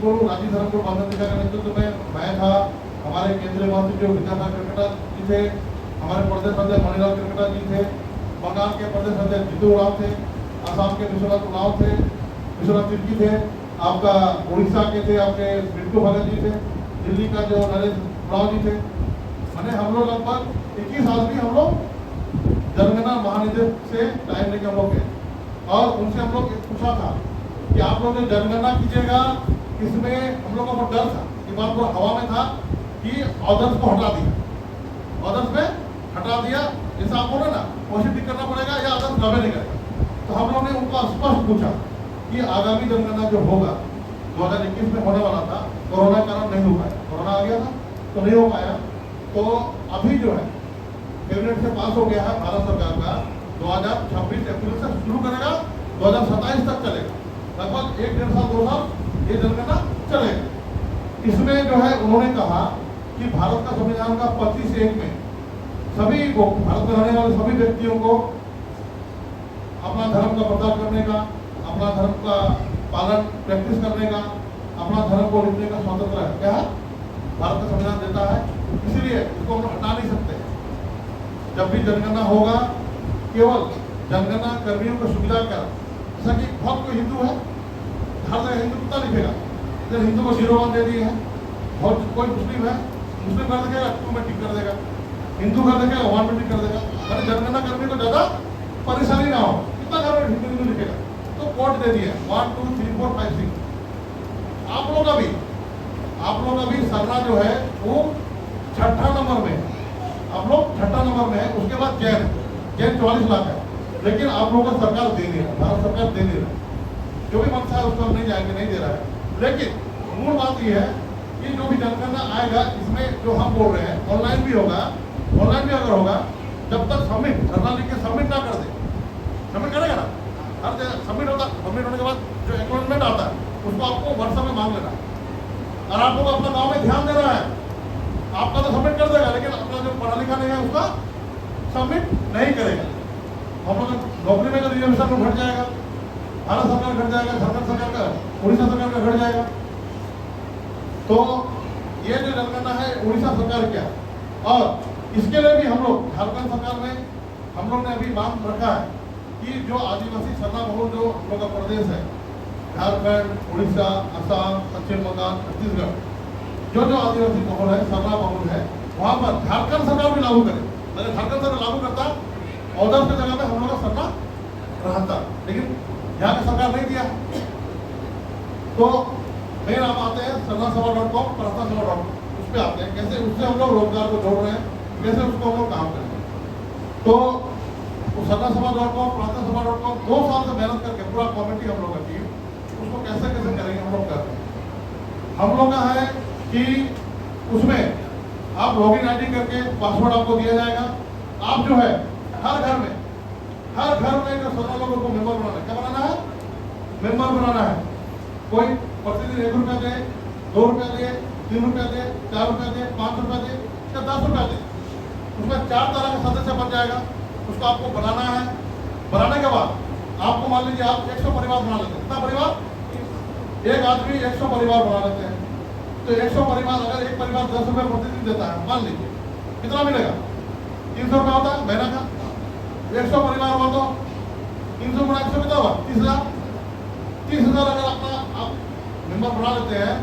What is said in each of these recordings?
धर्मगुरु राजी धर्मगुरु बांधवनिका के नेतृत्व में मैं था, हमारे केंद्रीय मंत्री जो विद्यासागर क्रिकेटर जी थे, हमारे प्रदेश अध्यक्ष मणिलाल क्रिकेटर जी थे, बंगाल के प्रदेश अध्यक्ष जीतू राव थे, असम के विश्वनाथ उराव थे, विश्वनाथ तिर्की थे, आपका उड़ीसा के थे आपके बिट्टू भगत जी थे, दिल्ली का जो नरेश राव जी थे। मैंने हम लोग लगभग 21 आदमी हम लोग जनगणना महानिदेशक से टाइम लेके हम लोग गए और उनसे हम लोग पूछा था कि आप लोग जो जनगणना कीजिएगा इसमें हम लोगों को डर था, ये बात पूरा हवा में था कि ऑर्डर्स को हटा दिया, ऑर्डर्स में हटा दिया, जैसा आप बोले ना कोशिश ठीक करना पड़ेगा या ऑर्डर्स लगे नहीं करेगा। तो हम लोग ने उनको स्पष्ट पूछा कि आगामी जनगणना जो होगा 2021 में होने वाला था, कोरोना के कारण नहीं हो पाया, कोरोना आ गया था तो नहीं हो पाया। तो अभी जो है कैबिनेट से पास हो गया है भारत सरकार का 2026 अप्रैल से शुरू करेगा, 2027 तक चलेगा, लगभग 1-1.5 साल 2 साल ये जनगणना चलेगा। इसमें जो है उन्होंने कहा कि भारत का संविधान का 25(1) में सभी को, भारत में रहने वाले सभी व्यक्तियों को अपना धर्म का प्रचार करने का, अपना धर्म का पालन प्रैक्टिस करने का, अपना धर्म को लिखने का स्वतंत्र है। क्या है? भारत का संविधान देता है, इसीलिए इसको हम हटा नहीं सकते। जब भी जनगणना होगा केवल जनगणना कर्मियों को सुविधा कर, जैसा कि बहुत कोई हिंदू है, हर जगह हिंदू कितना लिखेगा, इधर हिंदू को 0-1 दे दिए हैं, बहुत कोई मुस्लिम है, मुस्लिम कर देगा 2 में टिक कर देगा, हिंदू कर देगा 1 में टिक कर देगा, अरे जनगणना कर्मी को ज़्यादा परेशानी ना हो, कितना घर में हिंदू लिखेगा, तो कोड दे दिया 1 2 3 4 5 6। आप लोग अभी सरना जो है वो 6ठा नंबर में, आप लोग 6ठा नंबर में है, उसके बाद जैन 44 लाख है, लेकिन आप लोगों को सरकार दे नहीं रहा, भारत सरकार दे नहीं रहा, जो भी मंशा है उसको हम नहीं जाएंगे, नहीं दे रहा है। लेकिन मूल बात यह है कि जो भी जनगणना आएगा इसमें जो हम बोल रहे हैं ऑनलाइन भी होगा, ऑनलाइन भी अगर होगा, जब तक सबमिट धरना लिख के सबमिट ना कर दे, सबमिट करेगा ना, हर जगह सबमिट होता, सबमिट होने के बाद जो एक्नॉलेजमेंट आता है उसको आपको व्हाट्सएप में मांग लेना। और आप लोग अपना गाँव में ध्यान देना है, आपका तो सबमिट कर देगा, लेकिन अपना जो पढ़ा लिखा नहीं है उसका सबमिट नहीं करेगा। हम लोग नौकरी में जो रिजर्वेशन घट जाएगा, भारत सरकार घट जाएगा, झारखंड सरकार का, उड़ीसा सरकार का घट जाएगा। तो ये जो जनगणना है उड़ीसा सरकार क्या, और इसके लिए भी हम लोग झारखंड सरकार में हम लोग ने अभी मांग रखा है कि जो आदिवासी सरना बहुल जो हम लोग का प्रदेश है, झारखंड, उड़ीसा, असम, पश्चिम बंगाल, छत्तीसगढ़, जो आदिवासी बहुल है, सरना बहुल है, वहाँ पर झारखंड सरकार भी लागू करे। अगर झारखंड सरकार लागू करता ऑर्डर की जगह में हम लोग का सरना रहता, लेकिन यहाँ की सरकार नहीं दिया। तो मेन आप आते हैं sarnaSabha.com, prarthnaSabha.com, उस पर आते हैं, कैसे उससे हम लोग रोजगार को जोड़ रहे हैं, कैसे उसको हम लोग काम करेंगे। तो sarnaSabha.com, prarthnaSabha.com 2 साल से मेहनत करके पूरा कमेटी हम लोग की, उसको कैसे कैसे करेंगे हम लोग कर रहे हैं। हम लोग का है कि उसमें आप लॉगिन आईडी करके पासवर्ड आपको दिया जाएगा, आप जो है हर घर में जो सरना लोगों को मेंबर बनाना है, क्या बनाना है, मेंबर बनाना है। कोई प्रतिदिन 1 रुपया दे, 2 रुपया दे, 3 रुपया दे, 4 रुपया दे, 5 रुपया दे या 10 रुपया दे, उसमें 4 तरह का सदस्य बन जाएगा। उसको आपको बनाना है। बनाने के बाद आपको मान लीजिए आप 100 परिवार बना लेते हैं, कितना परिवार, एक आदमी 100 परिवार बना लेते हैं, तो 100 परिवार, अगर एक परिवार 10 रुपये प्रतिदिन देता है, मान लीजिए कितना मिलेगा, 300 रुपया होता है महीना का। 100 परिवार हुआ तो 300 गुणा 100 कितना हुआ, 30,000। 30,000 अगर अपना आप मेंबर बना लेते हैं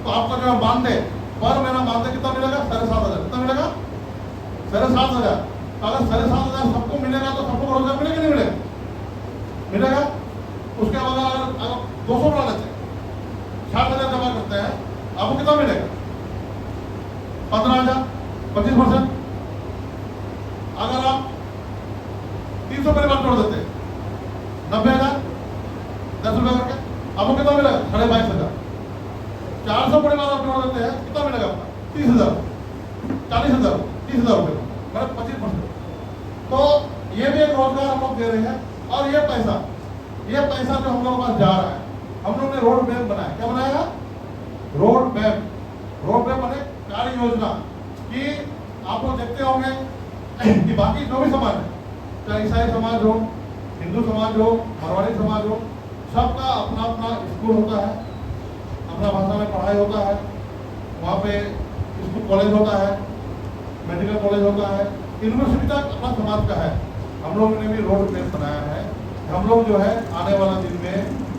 तो आपका जो है बांधे पर महीना बांधे कितना मिलेगा, 7,500। कितना मिलेगा, 7,500। तो अगर 7,500 सबको मिलेगा तो सबको रोजगार मिलेगा नहीं मिलेगा, मिलेगा। उसके बाद अगर 200 बना लेते हैं, 60,000 जमा करते हैं, आपको कितना मिलेगा, 15,000, 25%। अगर आप 300 परिवार जोड़ देते हैं, 90,000, 10 रुपये करके आपको कितना मिलेगा, 22,500। 400 परिवार आप जोड़ देते हैं, कितना मिलेगा आपका, 30,000, 40,000, 30,000 रुपये, मतलब 25%। तो ये भी एक रोजगार हम लोग दे रहे हैं। और ये पैसा जो हम लोग के पास जा रहा है, हम लोग ने रोड मैप बनाया। क्या बनाया, रोड मैप बने कार्य योजना कि आप लोग देखते होंगे कि बाकी जो भी समाज है, चाहे ईसाई समाज हो, हिंदू समाज हो, मारवाड़ी समाज हो, सबका अपना अपना स्कूल होता है, दूसरा भाषा में पढ़ाई होता है, वहाँ पे स्कूल कॉलेज होता है, मेडिकल कॉलेज होता है, यूनिवर्सिटी तक अपना समाज का है। हम लोग ने भी रोड मैप बनाया है। हम लोग जो है आने वाला दिन में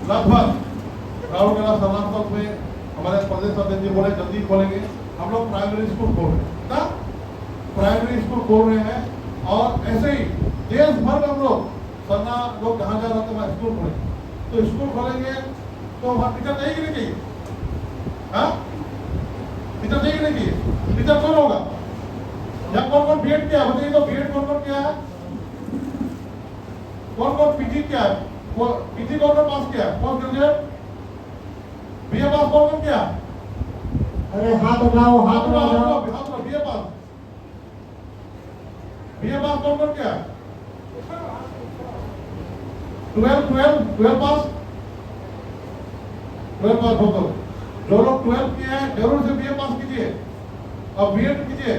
लगभग राउरकेला सरनास्थल में हमारे प्रदेश अध्यक्ष जी बोले जल्दी खोलेंगे। हम लोग प्राइमरी स्कूल खोल रहे हैं ना, प्राइमरी स्कूल खोल रहे हैं। और ऐसे ही देश भर में हम लोग सरना लोग जहाँ जहाँ रहते हैं स्कूल खोलेंगे। तो स्कूल खोलेंगे तो वहाँ टीचर चाहिए कि नहीं चाहिए? हाँ, टीचर चाहिए कि नहीं चाहिए? टीचर कौन होगा? या कौन कौन बीएड किया बताइए तो? बीएड कौन कौन किया है? कौन कौन पीजी किया है? पीजी कौन कौन पास किया है? पोस्ट ग्रेजुएट बीए पास कौन कौन किया? अरे हाथ उठाओ, हाथ उठाओ। बीए पास, बीए पास कौन कौन किया? 12 पास, 12 पास हो तो जो लोग 12 किए हैं जरूर से बीए पास कीजिए और बीएड कीजिए।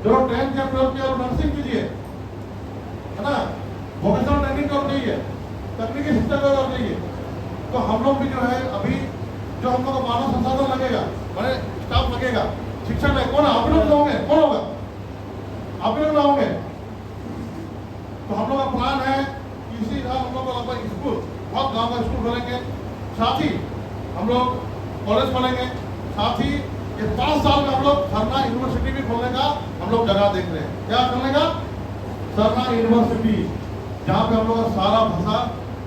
जो लोग 10 या 12 किया नर्सिंग कीजिए, है ना, वोकेशनल ट्रेनिंग कर चाहिए, तकनीकी शिक्षा का कर चाहिए। तो हम लोग भी जो है अभी जो हम लोग मानव संसाधन लगेगा, बड़े स्टाफ लगेगा, शिक्षक है कौन? आप लोग होंगे। कौन होगा? आप लोग होंगे। तो हम लोग का प्लान है इसी साल हम लोग लगभग स्कूल, बहुत गांव का स्कूल खोलेंगे, साथ ही हम लोग कॉलेज खोलेंगे, साथ ही ये 5 साल में हम लोग सरना यूनिवर्सिटी भी खोलने का हम लोग जगह देख रहे हैं। क्या खोलने का? सरना यूनिवर्सिटी, जहाँ पे हम लोग का सारा भाषा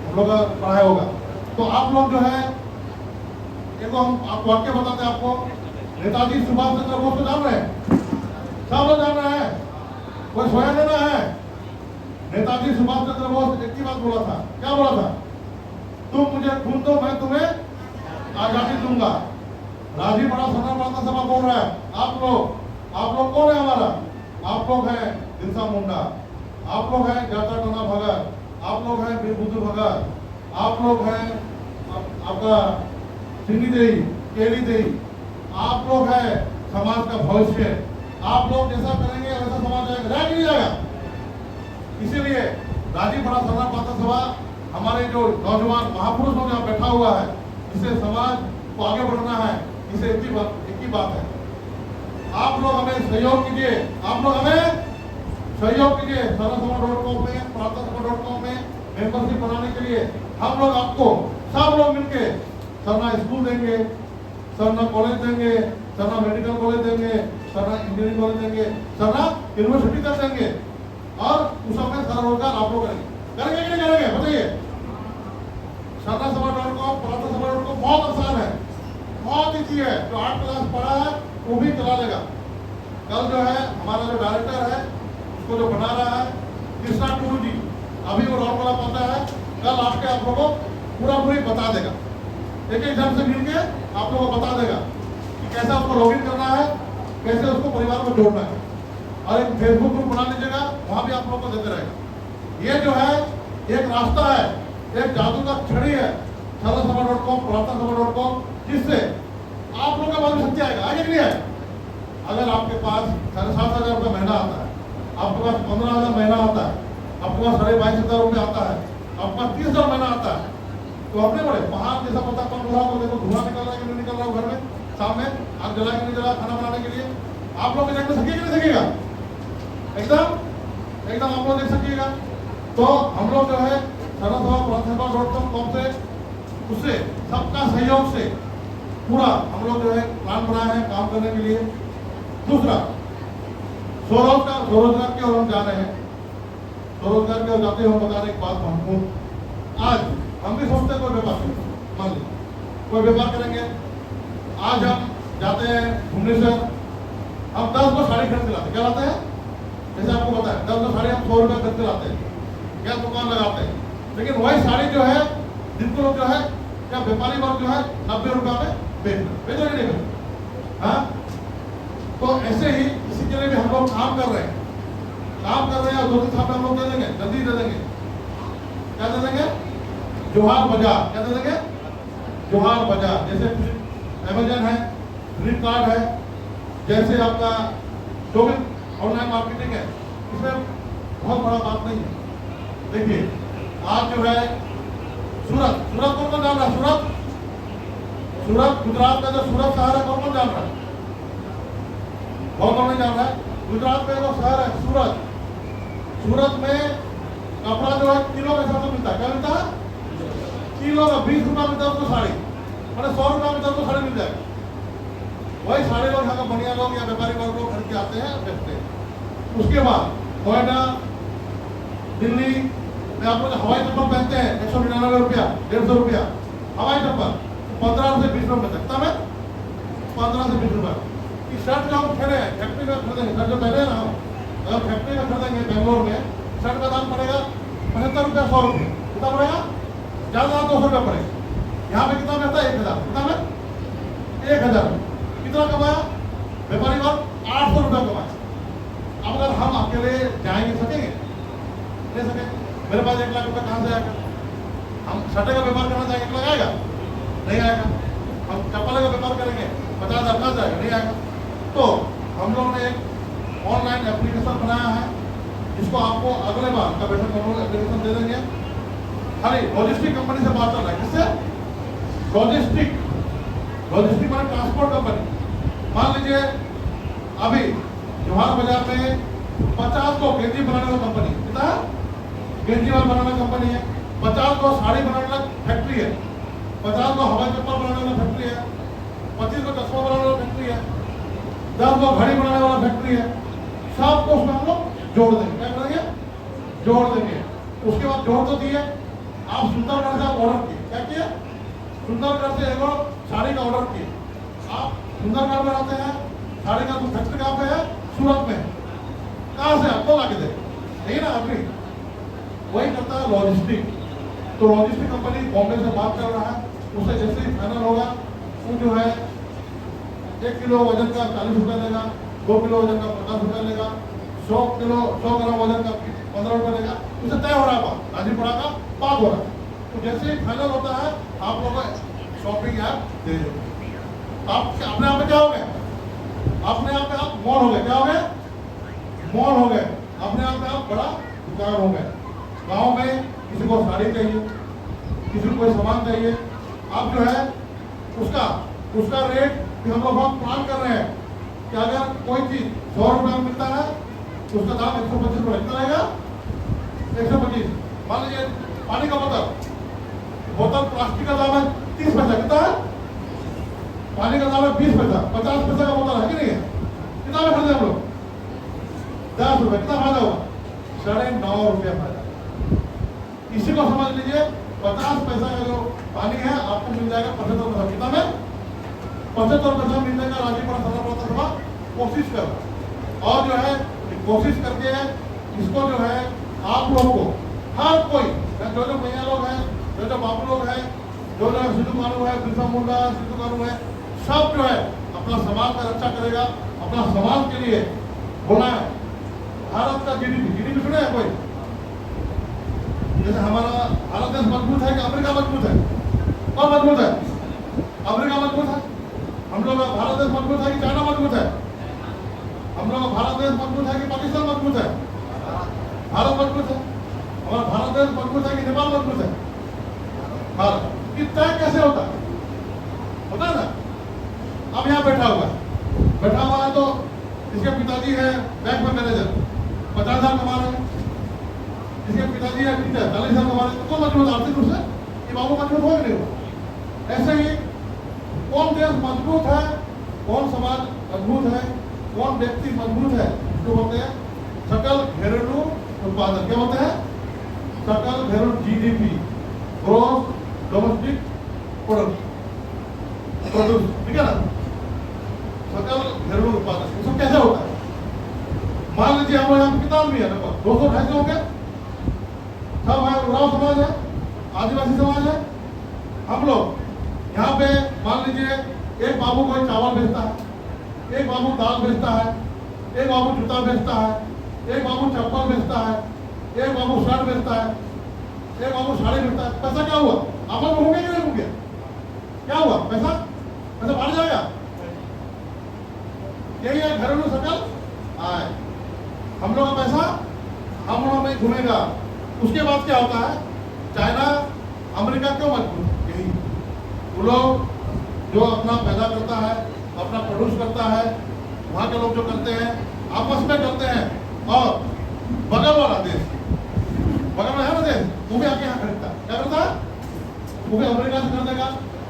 हम लोग का पढ़ाई होगा। तो आप लोग जो है देखो, हम आपको वाक्य बताते हैं आपको। नेताजी सुभाष चंद्र बोस को जान रहे हैं? सब लोग जान रहे हैं? कोई सोया देना है? नेताजी सुभाष चंद्र बोस एक ही बात बोला था। क्या बोला था? तुम मुझे खून दो, मैं तुम्हें आजादी दूंगा। राजीव बड़ा सरना प्रार्थना सभा बोल रहा है आप लोग कौन है? हमारा आप लोग हैं बिरसा मुंडा, आप लोग हैं जाता टोना भगत, आप लोग हैं वीर बुद्धू भगत, आप लोग हैं आपका सिंगी देवी, केली देवी, आप लोग हैं समाज का भविष्य। आप लोग जैसा करेंगे वैसा समाज जाएगा, रह नहीं जाएगा। इसीलिए राजीव बड़ा सरना प्रार्थना सभा हमारे जो नौजवान महापुरुष लोग यहाँ बैठा हुआ है, इससे समाज को आगे बढ़ना है। इसे एक ही बात है, आप लोग हमें सहयोग कीजिए, आप लोग हमें सहयोग कीजिए। सरनासभा.com में, प्रार्थनासभा.com में मेंबरशिप बनाने के लिए हम लोग आपको सब लोग मिलके सरना स्कूल देंगे, सरना कॉलेज देंगे, सरना मेडिकल कॉलेज देंगे, सरना इंजीनियरिंग कॉलेज देंगे, सरना यूनिवर्सिटी तक देंगे। और उस समय सारा रोजगार आप लोग करेंगे कि नहीं करेंगे बताइए? सरनासभा.com, प्रार्थनासभा.com बहुत आसान है, बहुत ईजी है। जो 8 क्लास पढ़ा है वो भी चला लेगा। कल जो है हमारा जो डायरेक्टर है उसको जो बना रहा है कृष्णा टूडू जी, अभी वो राउरकेला पहुंचा है, कल आके आप लोगों को पूरी बता देगा। एक जन से मिलके आप लोगों को बता देगा कि कैसे उसको लॉगिन करना है, कैसे उसको परिवार में जोड़ना है। और एक फेसबुक ग्रुप बना लीजिएगा, वहां भी आप लोगों को देते रहेगा। ये जो है एक रास्ता है, एक जादू का छड़ी है, सरनासभा.com, प्रार्थनासभा.com, जिससे आप लोगों का बाद शक्ति आएगा। आगे नहीं है? अगर आपके पास 7,500 रुपये महीना आता है, आपके पास 15,000 महीना आता है, आपके पास 22,500 रुपये आता है, आपके पास 30,000 महीना आता है, तो अपने बड़े बाहर जैसा पता कौन रहा हो, देखो धुआं निकल रहा है कि नहीं निकल रहा हो, घर में शाम में आग जला के नहीं जला, खाना बनाने के लिए आप लोग देख सकिएगा कि नहीं सकिएगा? एकदम आप लोग देख सकिएगा। तो हम लोग जो है सरनासभा प्रार्थनासभा.com से, उससे सबका सहयोग से पूरा हम लोग जो है प्लान बनाए हैं काम करने के लिए। दूसरा स्वरोजगार की ओर हम जा रहे हैं। स्वरोजगार की ओर जाते हुए हम बता रहे एक बात महत्वपूर्ण। आज हम भी सोचते हैं कोई व्यापार करें, मान लीजिए कोई व्यापार करेंगे। आज हम जाते हैं भुवनेश्वर, हम 10 को साड़ी खरीद के लाते, क्या लाते हैं? जैसे आपको पता है 10 को साड़ी हम 100 रुपये खरीद के लाते हैं, क्या दुकान लगाते हैं। लेकिन वही साड़ी जो है जिनको लोग जो है क्या व्यापारी वर्ग जो है 90 रुपये में बेचना नहीं बेचना। हाँ, तो ऐसे ही इसी के लिए भी हम लोग काम कर रहे हैं और 2 दिन साल में हम लोग दे देंगे, जल्दी दे देंगे। क्या दे देंगे? जोहार बाजार। क्या दे देंगे? जोहार बाजार। जैसे अमेजन है, फ्लिपकार्ट है, जैसे आपका जो भी ऑनलाइन मार्केटिंग है, इसमें बहुत बड़ा बात नहीं है। देखिए आज जो है सूरत कौन जान रहा है? सूरत, गुजरात का जो सूरत शहर है कौन जान रहा है? कौन नहीं जान रहा है? गुजरात में वो शहर है सूरत। सूरत में कपड़ा जो है किलो के हिसाब से मिलता है। क्या मिलता है? किलो का 20 रुपया मिलता है उसको साड़ी, मैंने 100 रुपया मिलता है उसको साड़ी मिल जाएगी। वही साड़ी लोग यहाँ का बढ़िया लोग या व्यापारी वर्ग लोग खरीद के आते हैं, बेचते हैं। उसके बाद नोएडा, दिल्ली में आप लोग हवाई चप्पल पहनते हैं 199 रुपया, 150 रुपया हवाई चप्पल, 15 से 20 रुपये तक में 15 से 20 रुपये की शर्ट जो हम खरीदे फैक्ट्री में खरीदेंगे, शर्ट जो पहने ना हम अगर फैक्ट्री में खरीदेंगे बेंगलोर में, शर्ट का दाम पड़ेगा 75 रुपया, 100 रुपये। कितना पड़ेगा? ज़्यादा 200 रुपया पड़ेगा। यहाँ पे कितना मिलता है? 1000। कितना में? 1000। कितना कमाया व्यापारी वर्ग? 800 रुपया कमाया। अब अगर हम अकेले जाएंगे सकेंगे? नहीं सकेंगे। मेरे पास 1 लाख रुपया कहाँ से आएगा? हम शर्ट का व्यापार करना चाहेंगे, 1 लाख आएगा? नहीं आएगा। हम चप्पल का व्यापार करेंगे 50,000 कहाँ से आएगा? नहीं आएगा। तो हम लोगों ने एक ऑनलाइन एप्लीकेशन बनाया है, जिसको आपको अगले बार का बैठक में हम लोग एप्लीकेशन दे देंगे। खाली लॉजिस्टिक कंपनी से बात चल रहा है। किससे? लॉजिस्टिक माने ट्रांसपोर्ट कंपनी। मान लीजिए अभी जवाहर बाजार में 50 को गेंजी बनाने वाला कंपनी, कितना है? गेंजी वाला बनाना कंपनी है। 50 को साड़ी बनाने वाला फैक्ट्री है। 50 को हवाई चप्पल बनाने वाला फैक्ट्री है। 25 को चश्मा बनाने वाला फैक्ट्री है। 10 को घड़ी बनाने वाला फैक्ट्री है। सबको उसमें हम लोग जोड़ देंगे। क्या करेंगे? जोड़ देंगे। उसके बाद जोड़ तो दिए, आप सुंदरगढ़ से ऑर्डर किए। क्या किए? सुंदरगढ़ से एगो साड़ी का ऑर्डर किए। आप सुंदरगढ़ में रहते हैं, साड़ी का फैक्ट्री कहाँ पे है? सूरत में। कहाँ से आपको ला के दे? नहीं ना अभी वही करता है लॉजिस्टिक। तो लॉजिस्टिक कंपनी बॉम्बे से बात कर रहा है, उससे जैसे ही फाइनल होगा वो जो है 1 किलो वजन का 40 रुपये लेगा, 2 किलो वजन का 50 रुपये लेगा, 100 ग्राम वजन का 15 रुपये लेगा। उसे तय हो रहा है, बात हाजीपुरा का बात हो रहा है। तो जैसे ही फाइनल होता है आप लोग शॉपिंग ऐप दे देंगे। आप अपने आप में क्या हो गए? अपने आप में आप मॉल हो गए। क्या हो गए? मॉल हो गए। अपने आप में आप बड़ा दुकान हो गए। गांव में किसी को साड़ी चाहिए, किसी को कोई सामान चाहिए, आप जो है उसका रेट भी हम लोग बहुत प्लान कर रहे हैं कि अगर कोई चीज 100 रुपये में मिलता है तो उसका दाम 125 रुपये कितना रहेगा? 125। मान लीजिए पानी का बोतल प्लास्टिक का दाम है 30 पैसा, कितना है? पानी का दाम है 20 पैसा, 50 पैसा का बोतल है कि नहीं है? कितना में खरीदे हम लोग? 10 रुपये। कितना फायदा हुआ? 9.5 रुपया फायदा। इसी को समझ लीजिए 50 पैसा का जो पानी है आपको मिल जाएगा 75 पैसा। कितना में? 75 पैसा मिलने का राजीपुरा सदर सभा कोशिश कर रहा है। और जो है कोशिश करके इसको जो है आप लोगों को हर कोई जो भैया लोग हैं, जो बाबू लोग हैं, जो सिद्धू कानू है, बिरसा मुंडा सिद्धू कानू है, सब जो है अपना समाज का रक्षा करेगा। अपना समाज के लिए बोला है। भारत का जीडीपी सुने हैं कोई? जैसे हमारा भारत देश मजबूत है कि अमेरिका मजबूत है? कौन मजबूत है? अमेरिका मजबूत है। हम लोग भारत देश मजबूत है कि चाइना मजबूत है? हम लोग भारत देश मजबूत है कि पाकिस्तान मजबूत है? भारत मजबूत है। हमारा भारत देश मजबूत है कि नेपाल मजबूत है? भारत। कितना कैसे होता है? होता है ना? अब यहाँ बैठा हुआ है तो इसके पिताजी है बैंक में मैनेजर, 50,000 कमा रहे हैं। इसके पिताजी है टीचर, 40,000 कमा रहे हैं। तो मजबूत आर्थिक रूप से ये बाबू मजबूत हो नहीं हो। ऐसे ही कौन देश मजबूत है, कौन समाज मजबूत है, कौन व्यक्ति मजबूत है, इसको बोलते हैं सकल घरेलू उत्पादन। क्या बोलते हैं? सकल घरेलू जीडीपी, ग्रोस डोमेस्टिक प्रोडक्ट, ठीक है ना? सकल घरेलू उत्पादन इसको कैसे होता है? मान लीजिए हम लोग यहाँ कितना भी है, 200-250 हो गया, सब है, उराव समाज है, आदिवासी समाज है। हम लोग यहाँ पे मान लीजिए एक बाबू कोई चावल बेचता है, एक बाबू दाल बेचता है, एक बाबू जूता बेचता है, एक बाबू चप्पल बेचता है, एक बाबू शर्ट बेचता है, एक बाबू साड़ी बेचता है। पैसा क्या हुआ? आपस में हो गया कि नहीं हो गया? क्या हुआ? पैसा बढ़ जाएगा। यही है घरेलू सकल आय। हम लोग का पैसा हम लोगों में घूमेगा। उसके बाद क्या होता है? चाइना अमेरिका क्यों मजबूत? यही वो लोग जो अपना पैदा करता है, अपना प्रोड्यूस करता है, वहाँ के लोग जो करते हैं आपस में करते हैं, और बगल वाला देश, बगल में है ना देश, वो भी आके यहाँ खरीदता है। क्या करता है? वो भी अमेरिका से खरीदेगा,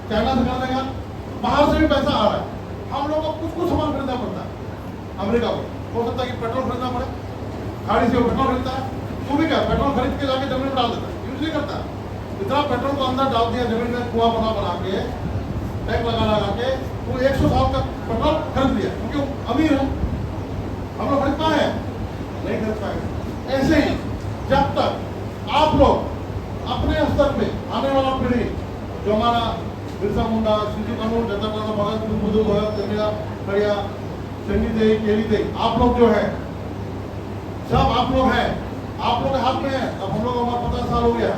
चाइना से खरीदेगा, बाहर से भी पैसा आ रहा है। हम लोग को कुछ सामान खरीदना पड़ता है। अमेरिका को हो सकता है कि पेट्रोल खरीदना पड़े, गाड़ी से वो पेट्रोल खरीदता है, वो भी क्या पेट्रोल खरीद के जाके जमीन में डाल देता है, यूज नहीं करता। इतना पेट्रोल को अंदर डाल दिया जमीन में, कुआं बना के, टैंक लगा के, वो 100 साल का पेट्रोल खरीद लिया, क्योंकि अमीर है। हम लोग खरीद पाए? नहीं खरीद पाए। ऐसे ही जब तक आप लोग अपने स्तर पे, आने वाला पीढ़ी जो हमारा बिरसा मुंडा, सिद्धू कानून, जनता कानून, भगत सिंह, बुद्धू भगत, तेमिया, खड़िया, चंडी देवी, केली देवी, आप लोग जो है सब आप लोग हैं, आप लोग के हाथ में है। अब हम लोग, हमारा 50 साल हो गया,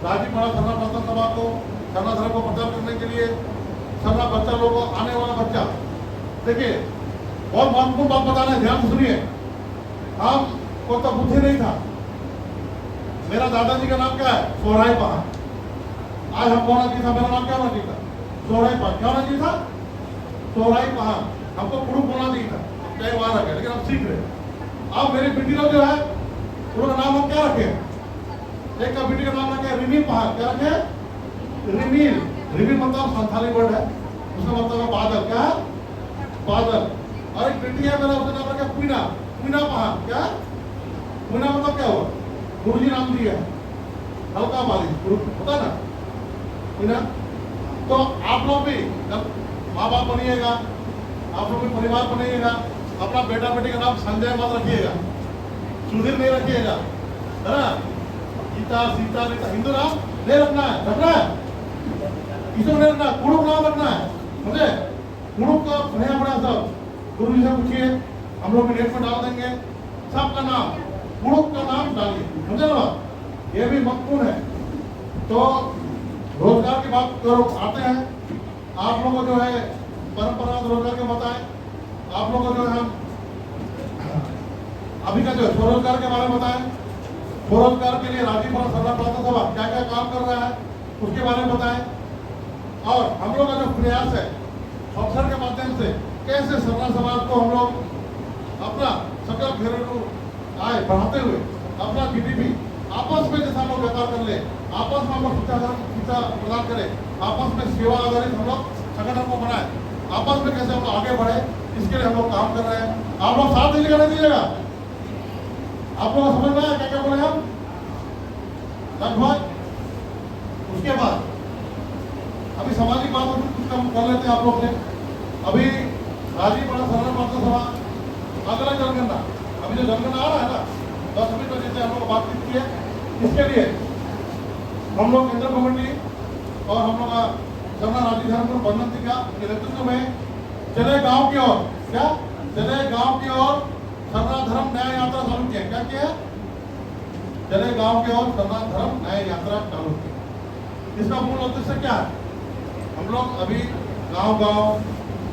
राजीपड़ा सरना प्रार्थना सभा को, सरना धर्म को प्रचार करने के लिए, सरना बच्चा लोगों को, आने वाला बच्चा, देखिए बहुत महत्वपूर्ण बात बता रहे हैं, ध्यान से सुनिए। हम को तो बुद्धि नहीं था। मेरा दादाजी का नाम क्या है? सोहराई पहाड़। आज हम कौन जी था? मेरा नाम क्या होना चाहिए था? सोहराई पहाड़। क्या होना चाहिए था? सोहराई पहाड़। हमको पुरुष बोलना नहीं था, कई बार रखे, लेकिन हम सीख रहे। अब मेरी बेटी लोग जो है, उनका नाम हम क्या रखे? एक का बेटी का नाम रखे रिमी पहाड़। क्या रखे? रिमील। रिमी मतलब संथाली वर्ड है, उसका मतलब है बादल। क्या है? बादल। और एक बेटी है मेरा, उसका नाम रखे पुइना। पुइना पहाड़। क्या? पुइना मतलब क्या हुआ? गुरुजी नाम दिया, हल्का बारिश, गुरु होता है ना पुइना। तो आप लोग भी जब माँ बाप बनिएगा, आप लोग भी परिवार बनिएगा, अपना बेटा बेटी का नाम संजय मत रखिएगा, सुधीर नहीं रखिएगा, है ना? गीता, सीता, रीता, हिंदू नाम नहीं रखना है। रखना है किसी नहीं रखना, कुड़ुक नाम रखना है। समझे? कुड़ुक का बढ़िया बड़ा सब गुरु जी से पूछिए, हम लोग नेट में डाल देंगे सबका नाम, कुड़ुक का नाम डालिए। समझे ना? ये भी महत्वपूर्ण है। तो रोजगार की बात करो, आते हैं आप लोगों को जो है परंपरागत रोजगार के बताएं। आप लोगों को जो है हम अभी का जो है स्वरोजगार के बारे में बताएं। स्वरोजगार के लिए राजीपुरा सरना प्रार्थना सभा क्या क्या काम कर रहा है उसके बारे में बताएं। और हम लोग का जो प्रयास है अवसर के माध्यम से, कैसे सरना समाज को हम लोग अपना सकल घरेलू आय बढ़ाते हुए अपना जीडीपी आपस में जैसा हम लोग व्यापार कर ले, आपस में हम लोग शिक्षा प्रदान करें, आपस में सेवा आधारित हम लोग संगठन को बनाए, आपस में कैसे हम लोग आगे बढ़े, इसके लिए हम लोग काम कर रहे हैं। आप लोग साथ दीजिएगा नहीं दीजिएगा? आप लोग समझ में आया क्या क्या बोले हम लगभग? उसके बाद अभी सामाजिक बातों में कुछ काम कर लेते हैं आप लोग से। अभी राजीपुरा सरना प्रार्थना सभा अगला जनगणना, अभी जो जनगणना आ रहा है ना 10 मिनट में, जैसे हम लोग बातचीत की है, इसके लिए हम लोग केंद्र कमेटी और हम लोग का सरना राज्य बंधन का नेतृत्व में चले गांव की ओर, क्या चले गांव की ओर सरना धर्म न्याय यात्रा चालू किया। क्या किया? चले गांव की ओर सरना धर्म न्याय यात्रा चालू की। इसका मूल उद्देश्य क्या है? हम लोग अभी गांव-गांव,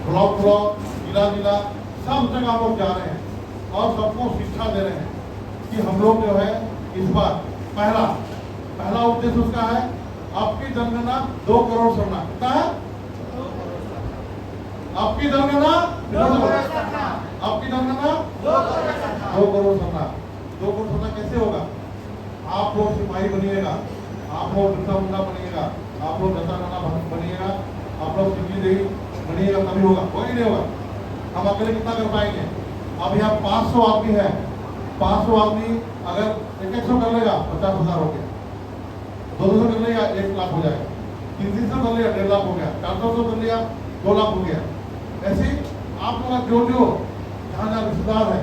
ब्लॉक-ब्लॉक, जिला-जिला सब जगह हम लोग जा रहे हैं और सबको शिक्षा दे रहे हैं कि हम लोग जो है इस बार पहला उद्देश्य उसका है आपकी जनगणना 2 करोड़ सरना। कितना है? आपकी जनगणना 2 करोड़ सरना। 2 करोड़ सरना कैसे होगा? आप लोग सिपाही बनिएगा, आप लोग बिरसा मुंडा बनिएगा, आप लोग जनता कानून बनिएगा, आप लोग सिंधी देवी बनिएगा, तभी होगा। कोई नहीं होगा। हम अकेले कितना कर पाएंगे? अब यहाँ 500 आदमी है, 500 आदमी अगर 100 कर लेगा 50,000 हो गया, 200 कर लिया 1 लाख हो जाएगा, 300 कर लिया 1.5 लाख हो गया, 400 कर लिया 2 लाख हो गया। ऐसे आप लोग जो जहाँ जहाँ रिश्तेदार है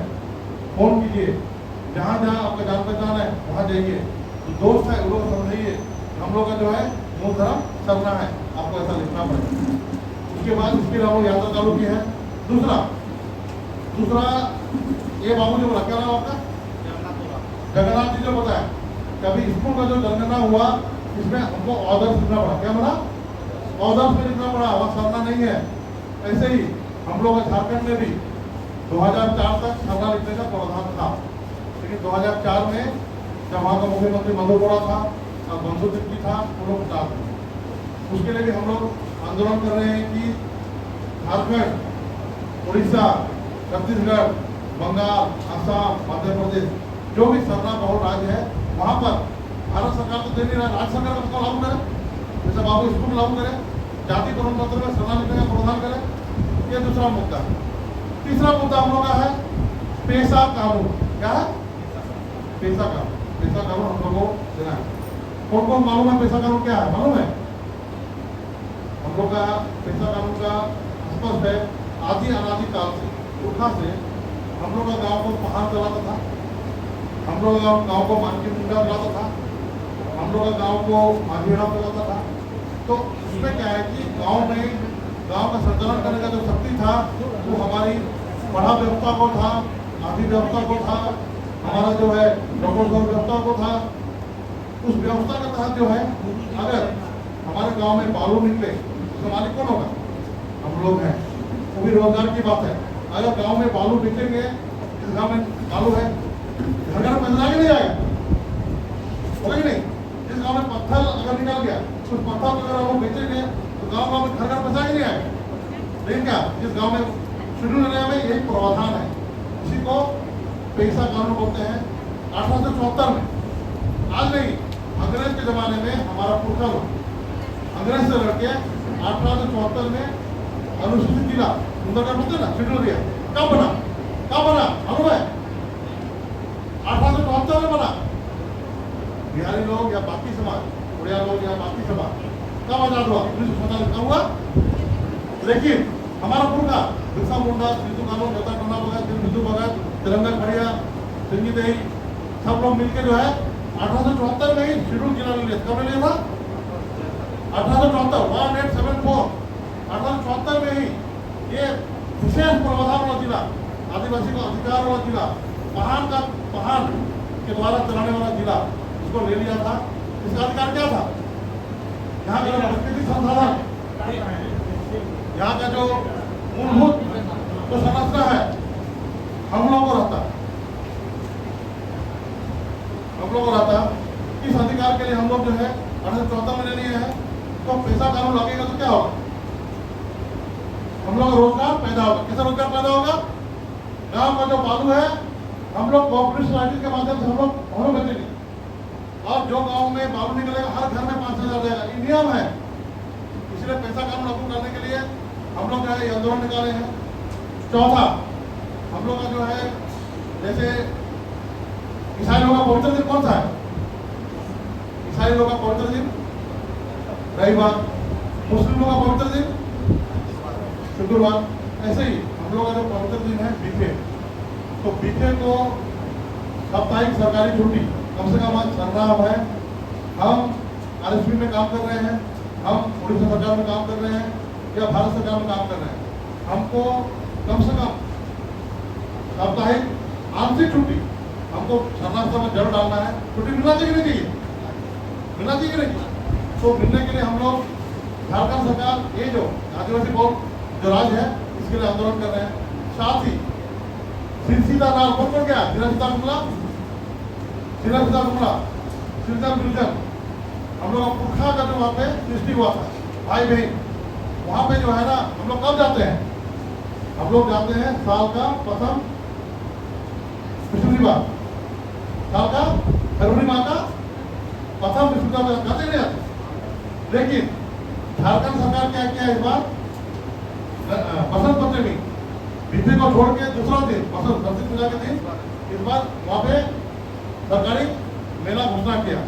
फोन कीजिए, जहाँ जहाँ आपका जान पहचान है वहाँ जाइए, जो दोस्त है उन लोग समझाइए हम लोग का जो है मूल धर्म सरना है, आपको ऐसा लिखना पड़ेगा। उसके बाद इसके लिए हम लोग यात्रा चालू की है। दूसरा ये बाबू जो बोला, क्या नाम आपका? जगन्नाथ जी जो बताया, कभी स्कूल का जो जनगणना हुआ इसमें हमको ऑर्डर्स लिखना पड़ा। क्या बना? ऑर्डर्स में लिखना पड़ा, वहाँ सरना नहीं है। ऐसे ही हम लोग झारखंड में भी 2004 तक सरना लिखने का प्रावधान था, लेकिन 2004 में जब वहाँ का मुख्यमंत्री मधु बोरा था, बंसु तिर्की था, वो लोग हटा थे। उसके लिए भी हम लोग आंदोलन कर रहे हैं कि झारखंड, उड़ीसा, छत्तीसगढ़, बंगाल, असम, मध्य प्रदेश जो भी सरना बहुल राज्य है वहाँ पर भारत सरकार तो दे नहीं रहा, राज्य सरकार उसको लागू करे, जैसे बाबू स्कूल लागू करे, जाति प्रमाण पत्र में सरना लिखने का प्रावधान करे। ये दूसरा मुद्दा। तीसरा मुद्दा हम लोग का है पेशा कानून। क्या है? पेशा कानून। पेशा कानून हम लोगों को देना है। कौन कौन मालूम है पेशा कानून क्या है? मालूम है? हम लोग का पेशा कानून का स्पष्ट है, आदि अनादि काल से पुरखा से हम लोग का गाँव को पहाड़ चलाता था, हम लोग का गाँव को मानकी मुंडा चलाता था, हम लोग का गाँव को मांझीड़ा चलाता था। तो इसमें क्या है कि गाँव में गाँव का संचालन करने का जो शक्ति था वो हमारी पढ़ा व्यवस्था को था, आदि व्यवस्था को था, हमारा जो है डॉक्टर व्यवस्था को था। उस व्यवस्था के तहत जो है अगर हमारे गांव में बालू निकले तो मालिक कौन होगा? हम लोग हैं। वो भी रोजगार की बात है। अगर गांव में बालू निकलेंगे, जिस गांव में बालू है घर घर पैसा आगे नहीं जाएगा, होगा कि नहीं? जिस गांव में पत्थर अगर निकल गया, उस पत्थर को अगर हम लोग बेचेंगे तो गाँव में घर घर पैसा ही नहीं आएगा। लेकिन क्या जिस गाँव में शेड्यूल एरिया में यही प्रावधान है, इसी को पेशा कानून बोलते हैं। 1874 में, आज नहीं, अंग्रेज के जमाने में हमारा पुरखा लोग अंग्रेज से लड़के 1874 में अनुसूचित जिला सुंदरगढ़ बोलते ना, शेड्यूल एरिया कब बना? कब बना मालूम है? 1874 में बना। बिहारी लोग या बाकी समाज, उड़िया लोग या बाकी समाज कब आजाद हुआ? 1947 का हुआ। लेकिन हमारा पुरखा बिरसा मुंडा, सिद्धू कानू, नेता टोना भगत, बिंदु भगत, तिरंगा खड़िया, सिंगी देही सब लोग मिलकर जो है 1874 में ही शेड्यूल जिला ले लिया। कब ले लिया था? 1874, 1874 1874 में ही ये विशेष प्रावधान वाला जिला, आदिवासी को अधिकार वाला जिला, पहाड़ के द्वारा चलाने वाला जिला, इसको ले लिया था। इसका अधिकार क्या था? यहाँ का प्राकृतिक संसाधन, यहाँ का जो मूलभूत जो संरचना है हम लोगों को रहता, इस अधिकार के लिए हम लोग जो है 1874 में ले लिए हैं। तो पेशा कानून लगेगा तो क्या होगा? हम लोग का रोजगार पैदा होगा। कैसा रोजगार पैदा होगा? गांव का जो बालू है हम लोग कोऑपरेटिव सोसाइटी के माध्यम से हम लोग बेचेंगे, और जो गांव में बालू निकलेगा हर घर में 5,000 देगा। ये नियम है। इसलिए पैसा कानून लागू करने के लिए हम लोग जो है ये आंदोलन निकाले हैं। चौथा, हम लोग का जो है जैसे ईसाई लोगों का पवित्र दिन कौन सा है? ईसाई लोगों का पवित्र दिन रविवार, मुस्लिम लोगों का पवित्र दिन शुक्रवार। ऐसे ही हम लोग का जो पवित्र दिन है बीफे, तो बीफे को साप्ताहिक सरकारी छुट्टी कम से कम आज चल रहा है। हम आरएसपी में काम कर रहे हैं, हम उड़ीसा सरकार में काम कर रहे हैं या भारत सरकार में काम कर रहे हैं, हमको कम से कम साप्ताहिक आंशिक छुट्टी हमको शरणार्थियों में जरूर डालना है। छुट्टी मिलना चाहिए नहीं चाहिए? मिलना चाहिए नहीं? तो मिलने के लिए हम लोग झारखंड सरकार ये जो आदिवासी बहुल जो राज्य है इसके लिए आंदोलन कर रहे हैं। साथ ही सिरसीता नाम कौन क्या? सिरसीता गुमला, सिरसीता बिल्जन हम लोग पुरखा का जो वहाँ पे सृष्टि हुआ था, भाई बहन, वहाँ पे जो है ना हम लोग कब जाते हैं? हम लोग जाते हैं साल का प्रथम बृहस्पतिवार, साल का फरवरी माह का प्रथम बृहस्पतिवार जाते नहीं आते। लेकिन झारखंड सरकार क्या किया इस बार? बसंत पंचमी बीते को छोड़ के दूसरा दिन बसंत सरस्वती पूजा के दिन इस बार वहाँ पे सरकारी मेला घोषणा किया।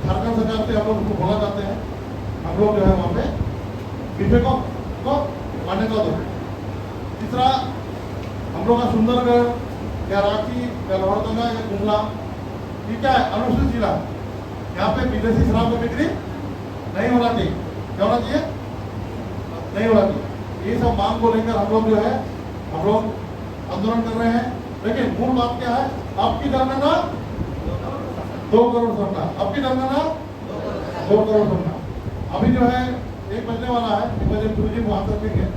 झारखंड सरकार से हम लोग उसको बोलना चाहते हैं, हम लोग जो है वहाँ पे बीते को मान्यता दो। तीसरा, हम लोग का सुंदरगढ़ या रांची या लोहरदगा या गुमला, ये क्या है? अनुसूचित जिला। यहाँ पे विदेशी शराब की बिक्री नहीं होना चाहिए। क्या होना चाहिए? नहीं होना चाहिए। ये सब मांग को लेकर हम लोग जो है हम लोग आंदोलन कर रहे हैं। लेकिन मूल बात क्या है? आपकी जनगणना 2 करोड़ सरना, आपकी जनगणना 2 करोड़ सरना। अभी जो है 1 बजने वाला है, 1 बजे गुरुजी वहाँ तक है।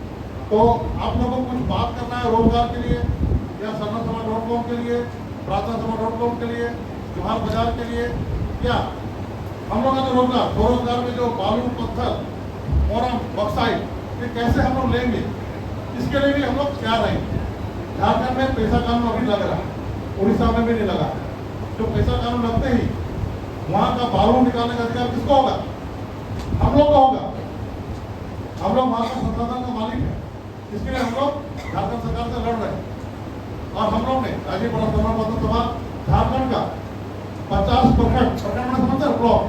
तो आप लोगों को कुछ बात करना है रोजगार के लिए या सरनासमा.com के लिए, प्रार्थनासमा.com के लिए, जोहार बाजार के लिए, क्या हम लोग का जो रोजगार, स्वरोजगार में जो बालू पत्थर मोरम बक्साइट ये कैसे हम लोग लेंगे, इसके लिए भी हम लोग तैयार रहेंगे। झारखंड में पैसा कानून अभी लग रहा है, उड़ीसा में भी नहीं लगा। जो पैसा कानून लगते ही वहाँ का बालू निकालने का अधिकार किसको होगा? हम लोग को होगा। हम लोग वहाँ का संसाधन का मालिक है, इसके लिए हम लोग झारखंड सरकार से लड़ रहे हैं। और हम लोग ने राज्य बड़ा सभा झारखंड का 50 प्रखंड में समझते हैं ब्लॉक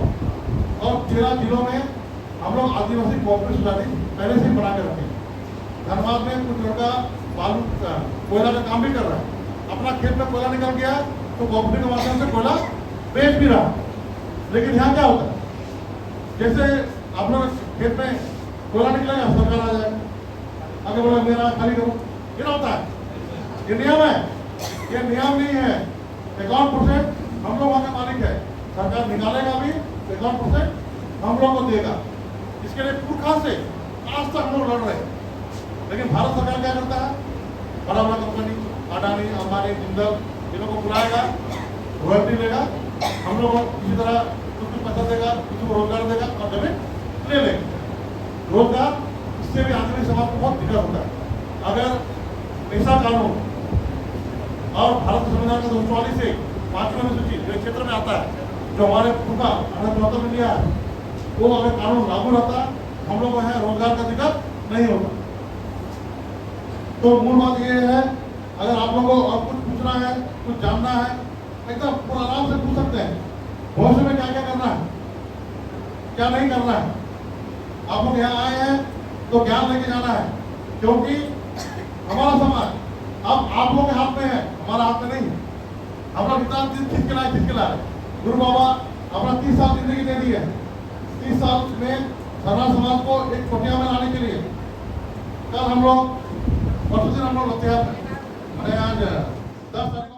और 13 जिलों में हम लोग आदिवासी कोऑपरेटिव सोसाइटी पहले से ही बना के रखे। धनबाद में कुछ लड़का बालू कोयला का काम भी कर रहा है, अपना खेत में कोयला निकल गया तो कोऑपरेटिव के माध्यम से कोयला बेच भी रहा। लेकिन यहाँ क्या होता है, जैसे आप लोग खेत में कोयला निकलेगा सरकार आ जाएगा, आगे बोला मेरा खाली करो, ये ना होता है। ये नियम है, ये नियम नहीं है। 51% हम लोग वहाँ के मालिक है, सरकार निकालेगा भी 51% हम लोग को देगा। इसके लिए पुरखा से आज तक हम लोग लड़ रहे हैं। लेकिन भारत सरकार क्या करता है, बड़ा बड़ा कंपनी अडानी अंबानी जिंदल इन लोगों को बुलाएगा, रॉयल्टी लेगा, हम लोग किसी तरह कुछ पैसा देगा, किसी को रोजगार देगा और जमीन ले लेंगे। रोजगार इससे भी आदिवासी समाज को बहुत दिक्कत होता है। अगर पैसा कानून और भारत संविधान का 244 से 5वें अनुसूची जो क्षेत्र में आता है, जो हमारे पुरखा 1874 में लिया है, वो अगर कानून लागू रहता हम लोग को यहाँ रोजगार का दिक्कत नहीं होता। तो मूल बात ये है, अगर आप लोगों को और कुछ पूछना है, कुछ जानना है, एकदम पूरा आराम से पूछ सकते हैं। भविष्य में क्या क्या करना है, क्या नहीं करना है। आप लोग यहाँ आए हैं तो ज्ञान लेके जाना है, क्योंकि हमारा समाज अब आप लोगों के हाथ में है, हमारा हाथ में नहीं है। हम लोग इतना चीज के लाए गुरु बाबा अपना 30 साल जिंदगी दे दी है। 30 साल में सरना समाज को एक छोटिया में लाने के लिए कल हम लोग परसों दिन हम लोग लौटे हैं। मैंने आज 10 तारीख